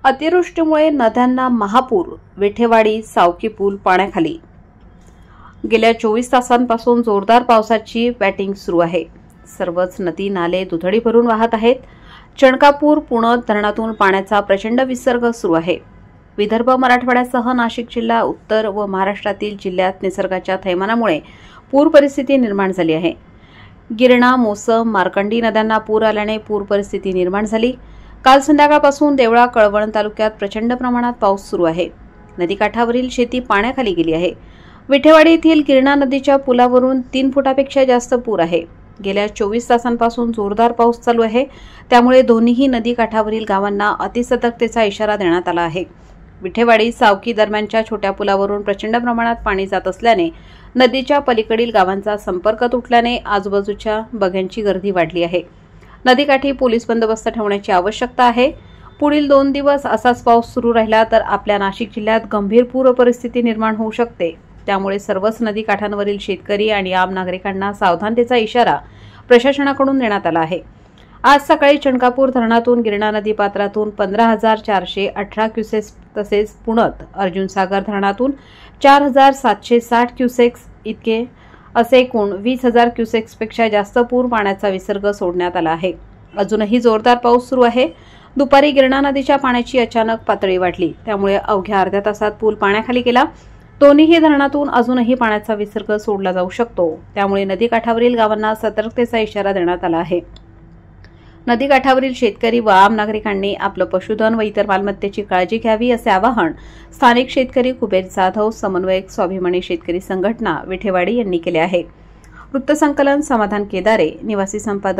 अतिवृष्टीमुळे नद्यांना महापूर, विठेवाडी सावकी पूल पाण्याखाली। गेल्या 24 तासांपासून जोरदार पावसाची बॅटिंग सुरू आहे। सर्वच नदी नाले दुथडी भरून वाहत आहेत। चणकापूर पुणत धरणातून पाण्याचा प्रचंड विसर्ग सुरू आहे। विदर्भ, मराठवाड्यासह नाशिक जिल्हा, उत्तर व महाराष्ट्रातील जिल्ह्यात निसर्गाच्या थैमानामुळे पूर परिस्थिती निर्माण झाली आहे। गिरणा, मोसम, मार्कंडी नद्यांना पूर आल्याने पूर परिस्थिती निर्माण झाली। काल संध्याकाळपासून देवळा, कळवण तालुक्यात प्रचंड प्रमाणात पाऊस सुरू आहे। नदीकाठावरील शेती पाण्याखाली गेली आहे। विठेवाडी येथील गिरणा नदीच्या पुलावरून 3 फुटापेक्षा जास्त पूर आहे। गेल्या 24 तासांपासून जोरदार पाऊस चालू आहे, त्यामुळे दोन्ही नदीकाठावरील गावांना अतिसतर्कतेचा इशारा देण्यात आला आहे। विठेवाडी सावकी दरम्यानच्या छोट्या पुलावरून प्रचंड प्रमाणात पाणी जात असल्याने नदीच्या पलीकडील गावांचा संपर्क तुटल्याने आजूबाजूच्या बघ्यांची गर्दी वाढली आहे। नदीकाठी पोलीस बंदोबस्त ठेवण्याची आवश्यकता आहे। पुढील 2 दिवस असाच पाऊस सुरू राहिला तर आपल्या नाशिक जिल्ह्यात गंभीर पूर परिस्थिती निर्माण होऊ शकते। त्यामुळे सर्वच नदीकाठांवरील शेतकरी आणि आम नागरिकांना सावधानतेचा इशारा प्रशासनाकडून देण्यात आला आहे। आज सकाळी चणकापूर धरणातून गिरणा नदी पात्रातून 15,418 क्युसेक्स तसेच पुणत अर्जुन सागर धरणातून 4,760 क्युसेक्स इतके असे एकूण 20,000 क्युसेक्सपेक्षा जास्त पूर पाण्याचा विसर्ग सोडण्यात आला आहे। अजूनही जोरदार पाऊस सुरू आहे। दुपारी गिरणा नदीच्या पाण्याची अचानक पातळी वाढली, त्यामुळे अवघ्या अर्ध्या तासात पूल पाण्याखाली गेला। दोन्ही धरणातून अजूनही पाण्याचा विसर्ग सोडला जाऊ शकतो, त्यामुळे नदीकाठावरील गावांना सतर्कतेचा इशारा देण्यात आला आहे। नदीकाठावरील शेतकरी व आम नागरिकांनी आपलं पशुधन व इतर मालमत्तेची काळजी घ्यावी असे आवाहन स्थानिक शेतकरी कुबेर जाधव, समन्वयक स्वाभिमानी शेतकरी संघटना विठेवाडी यांनी केले आहे। वृत्तसंकलन समाधान केदारे, निवासी संपादक